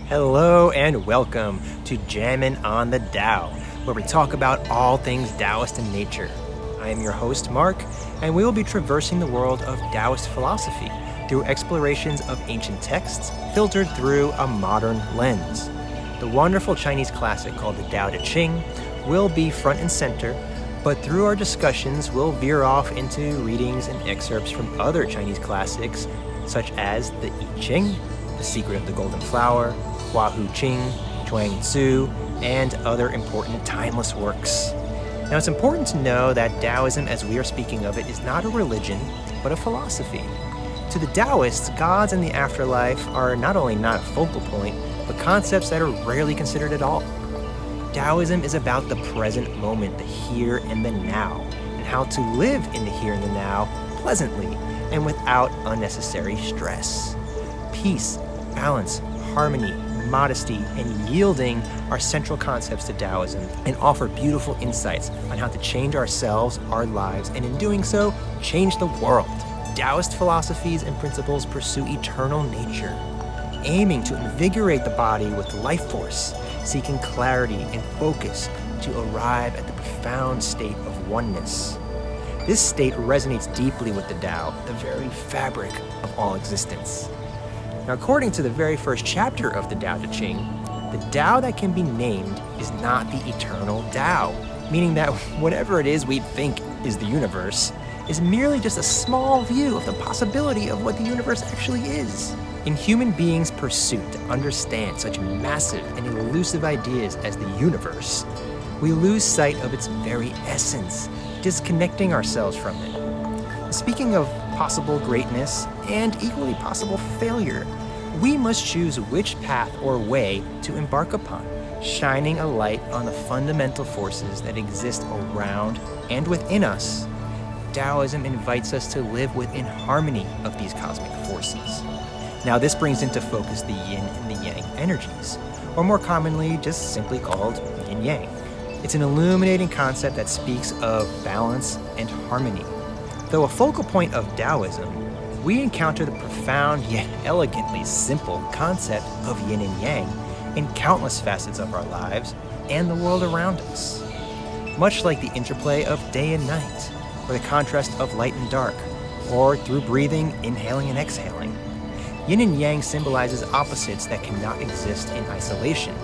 Hello and welcome to Jammin on the Tao, where we talk about all things Taoist in nature. I am your host, Mark, and we will be traversing the world of Taoist philosophy through explorations of ancient texts filtered through a modern lens. The wonderful Chinese classic called the Tao Te Ching will be front and center, but through our discussions, we'll veer off into readings and excerpts from other Chinese classics, such as the I Ching, The Secret of the Golden Flower, Hua Hu Ching, Chuang Tzu, and other important timeless works. Now, it's important to know that Taoism, as we are speaking of it, is not a religion, but a philosophy. To the Daoists, gods and the afterlife are not only not a focal point, but concepts that are rarely considered at all. Taoism is about the present moment, the here and the now, and how to live in the here and the now pleasantly and without unnecessary stress. Peace, balance, harmony, modesty, and yielding are central concepts to Taoism and offer beautiful insights on how to change ourselves, our lives, and in doing so, change the world. Taoist philosophies and principles pursue eternal nature, aiming to invigorate the body with life force, seeking clarity and focus to arrive at the profound state of oneness. This state resonates deeply with the Tao, the very fabric of all existence. Now, according to the very first chapter of the Tao Te Ching, the Tao that can be named is not the eternal Tao, meaning that whatever it is we think is the universe is merely just a small view of the possibility of what the universe actually is. In human beings' pursuit to understand such massive and elusive ideas as the universe, we lose sight of its very essence, disconnecting ourselves from it. Speaking of possible greatness and equally possible failure, we must choose which path or way to embark upon, shining a light on the fundamental forces that exist around and within us. Taoism invites us to live within harmony of these cosmic forces. Now, this brings into focus the yin and the yang energies, or more commonly just simply called yin-yang. It's an illuminating concept that speaks of balance and harmony. Though a focal point of Taoism, we encounter the profound yet elegantly simple concept of yin and yang in countless facets of our lives and the world around us. Much like the interplay of day and night, or the contrast of light and dark, or through breathing, inhaling and exhaling, yin and yang symbolizes opposites that cannot exist in isolation.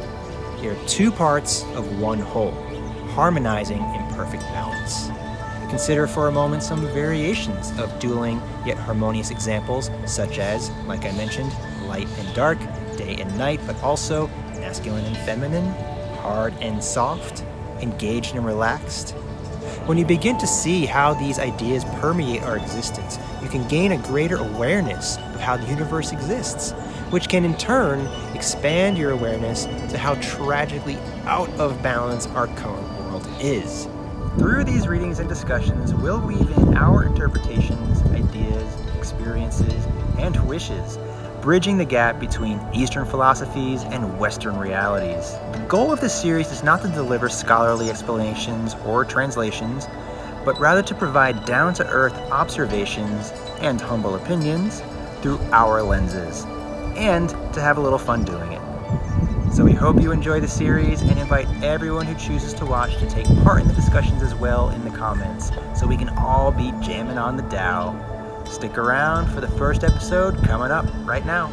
They are two parts of one whole, harmonizing in perfect balance. Consider for a moment some variations of dueling yet harmonious examples, such as, like I mentioned, light and dark, day and night, but also masculine and feminine, hard and soft, engaged and relaxed. When you begin to see how these ideas permeate our existence, you can gain a greater awareness of how the universe exists, which can in turn expand your awareness to how tragically out of balance our current world is. Through these readings and discussions, we'll weave in our interpretations, ideas, experiences, and wishes, bridging the gap between Eastern philosophies and Western realities. The goal of this series is not to deliver scholarly explanations or translations, but rather to provide down-to-earth observations and humble opinions through our lenses, and to have a little fun doing it. So we hope you enjoy the series and invite everyone who chooses to watch to take part in the discussions as well in the comments, so we can all be jamming on the Tao. Stick around for the first episode coming up right now.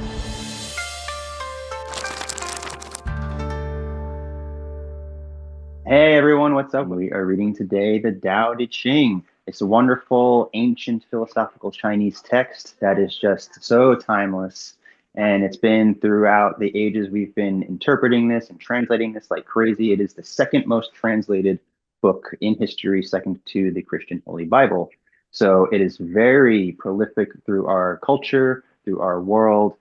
Hey everyone, what's up? We are reading today the Tao Te Ching. It's a wonderful ancient philosophical Chinese text that is just so timeless. And it's been throughout the ages we've been interpreting this and translating this like crazy. It is the second most translated book in history, second to the Christian Holy Bible. So it is very prolific through our culture, through our world,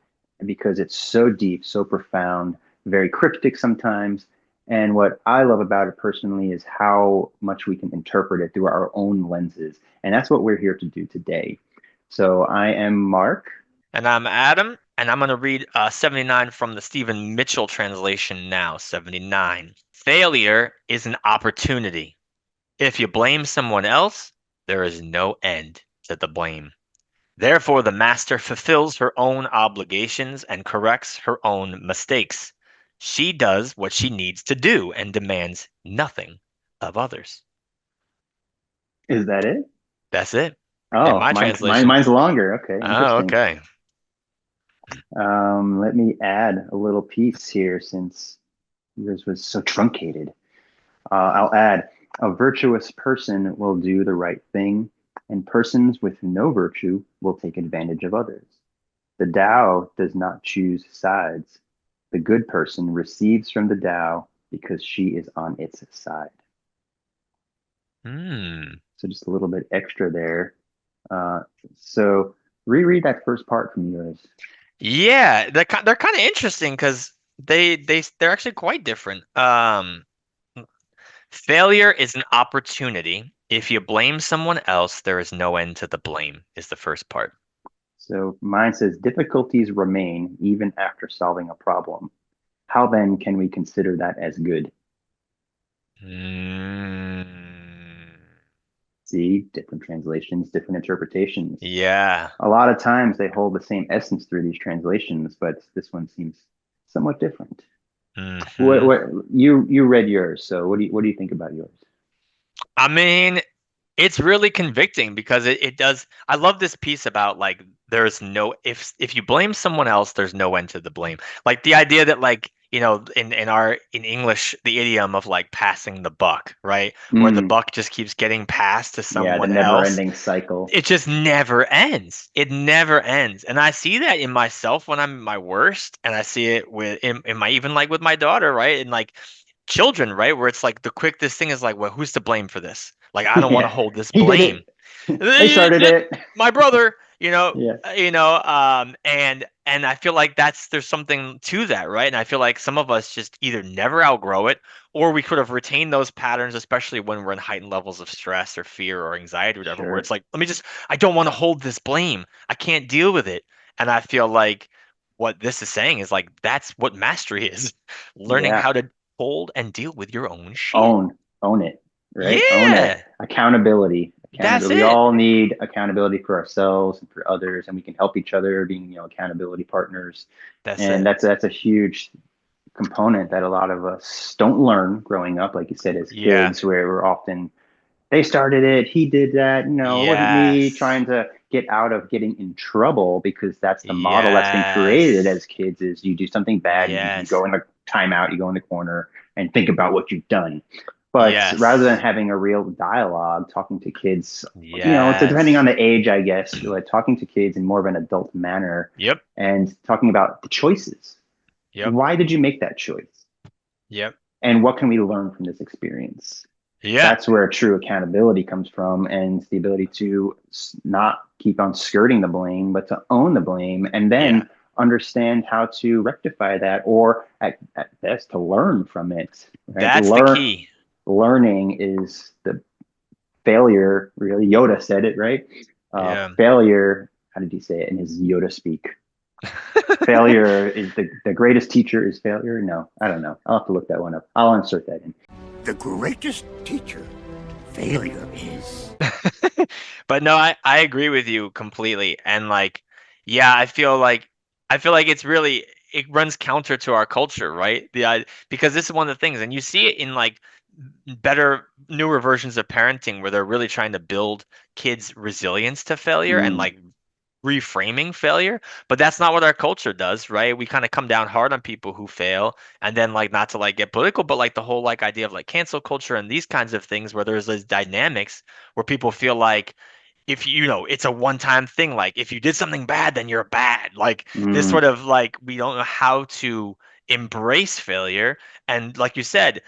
because it's so deep, so profound, very cryptic sometimes. And what I love about it personally is how much we can interpret it through our own lenses. And that's what we're here to do today. So I am Mark. And I'm Adam, and I'm going to read 79 from the Stephen Mitchell translation now. 79. Failure is an opportunity. If you blame someone else, there is no end to the blame. Therefore, the master fulfills her own obligations and corrects her own mistakes. She does what she needs to do and demands nothing of others. Is that it? That's it in Oh, my translation. mine's longer. Okay, Oh, interesting. okay. Let me add a little piece here since yours was so truncated. I'll add a virtuous person will do the right thing, and persons with no virtue will take advantage of others. The Tao does not choose sides. The good person receives from the Tao because she is on its side. Hmm. So just a little bit extra there. Uh, so reread that first part from yours. Yeah, they're kind of interesting because they're actually quite different. Failure is an opportunity. If you blame someone else, there is no end to the blame, is the first part. So mine says difficulties remain even after solving a problem. How then can we consider that as good? Mm, See, different translations, different interpretations. yeah. A lot of times they hold the same essence through these translations, but this one seems somewhat different. Hmm. What you read yours, so what do you think about yours? I mean, it's really convicting because it does. I love this piece about like there's no if you blame someone else, there's no end to the blame. Like the idea that like in English the idiom of like passing the buck, right? Where the Mm, buck just keeps getting passed to yeah, the someone else. never-ending cycle. It just never ends. It never ends. And I see that in myself when I'm at my worst, and I see it in my even like with my daughter, right? And like children, right? Where it's like the quickest thing is like, well, who's to blame for this? Like, I don't want to Yeah, hold this he did blame. it. They started it. My brother, Yeah, and I feel like there's something to that, right? And I feel like some of us just either never outgrow it, or we could have retained those patterns, especially when we're in heightened levels of stress or fear or anxiety or whatever, where sure. it's like, I don't want to hold this blame. I can't deal with it. And I feel like what this is saying is like, that's what mastery is, learning Yeah. how to hold and deal with your own shit. Own it, right? Own it. Yeah, Accountability. that's We it. all need accountability for ourselves and for others, and we can help each other being, accountability partners. That's And it. that's a huge component that a lot of us don't learn growing up, like you said, as Yeah. kids, where we're often they started it, he did that, it wasn't me, Yes. trying to get out of getting in trouble because that's the model that's been created Yes. as kids is you do something bad, you Yes. go in the timeout, you go in the corner and think about what you've done. But rather than Yes. having a real dialogue, talking to kids, depending on Yes. the age, I guess, like talking to kids in more of an adult manner Yep. and talking about the choices. Yep. Why did you make that choice? Yep. And what can we learn from this experience? Yeah. That's where true accountability comes from, and the ability to not keep on skirting the blame, but to own the blame and Yeah. then understand how to rectify that, or at best to learn from it. Right? That's the key. Learning is the failure. Really, Yoda said it, right? Yeah. Failure. How did he say it in his Yoda speak? Failure is the greatest teacher is failure. No, I don't know. I'll have to look that one up. I'll insert that in. The greatest teacher failure is. But no, I agree with you completely. And like, yeah, I feel like it runs counter to our culture, right? Because this is one of the things, and you see it in like better, newer versions of parenting where they're really trying to build kids' resilience to failure and Mm, like reframing failure, but that's not what our culture does, right? We kind of come down hard on people who fail, and then like not to like get political, but like the whole like idea of like cancel culture and these kinds of things where there's these dynamics where people feel like if it's a one-time thing, like if you did something bad, then you're bad. Like this mm, sort of like we don't know how to embrace failure, and like you said,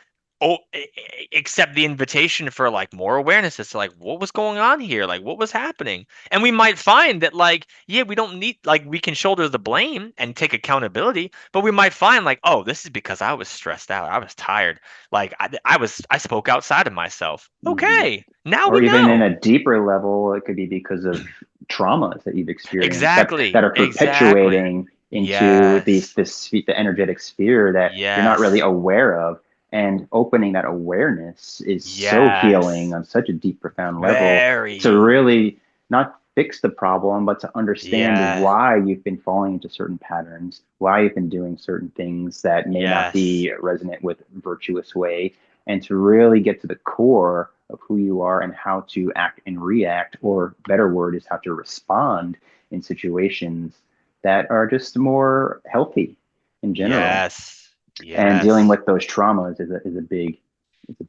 accept the invitation for like more awareness as to like what was going on here, like what was happening. And we might find that like, yeah, we don't need like we can shoulder the blame and take accountability, but we might find like, oh, this is because I was stressed out, I was tired, like I spoke outside of myself. mhm. Okay, now Or we even in know. a deeper level, it could be because of traumas that you've experienced that Exactly, are exactly. perpetuating into Yes, the energetic sphere that you're not really yes, aware of. And opening that awareness is so healing yes. on such a deep, profound level to Very. really not fix the problem, but to understand Yeah. why you've been falling into certain patterns, why you've been doing certain things that may not Yes. be resonant with virtuous way, and to really get to the core of who you are and how to act and react, or better word is how to respond in situations that are just more healthy in general. Yes. And dealing Yes. with those traumas is a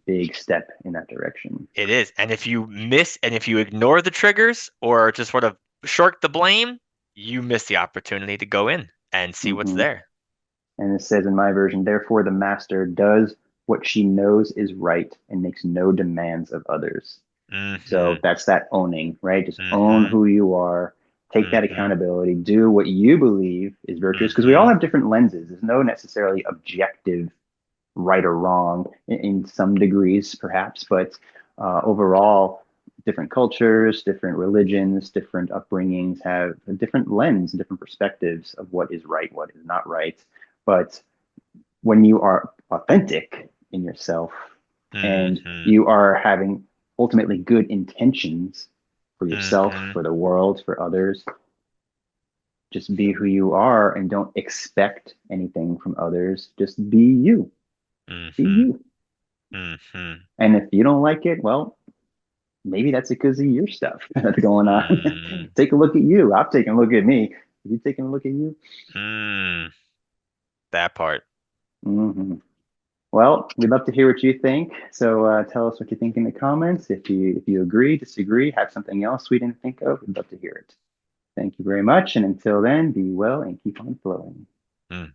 big step in that direction. It is. And if you miss and if you ignore the triggers or just sort of shirk the blame, you miss the opportunity to go in and see what's Hmm. there. And it says in my version, therefore the master does what she knows is right and makes no demands of others. So Mm-hmm. that's that owning, right? Just own Mm-hmm. who you are, take that Mm-hmm. accountability, do what you believe is virtuous, because we all Mm-hmm. have different lenses. There's no necessarily objective right or wrong in some degrees, perhaps, but overall, different cultures, different religions, different upbringings have a different lens and different perspectives of what is right, what is not right. But when you are authentic in yourself and Mm-hmm. you are having ultimately good intentions for yourself, Mm-hmm. for the world, for others, just be who you are and don't expect anything from others. Just be you. Be Mm-hmm. you. Mm-hmm. And if you don't like it, well, maybe that's because of your stuff that's going on. Mm-hmm. Take a look at you. I'm taking a look at me. Are you taking a look at you? Mm. That part. Hmm. Well, we'd love to hear what you think. So tell us what you think in the comments. If you agree, disagree, have something else we didn't think of, we'd love to hear it. Thank you very much. And until then, be well and keep on flowing. Mm.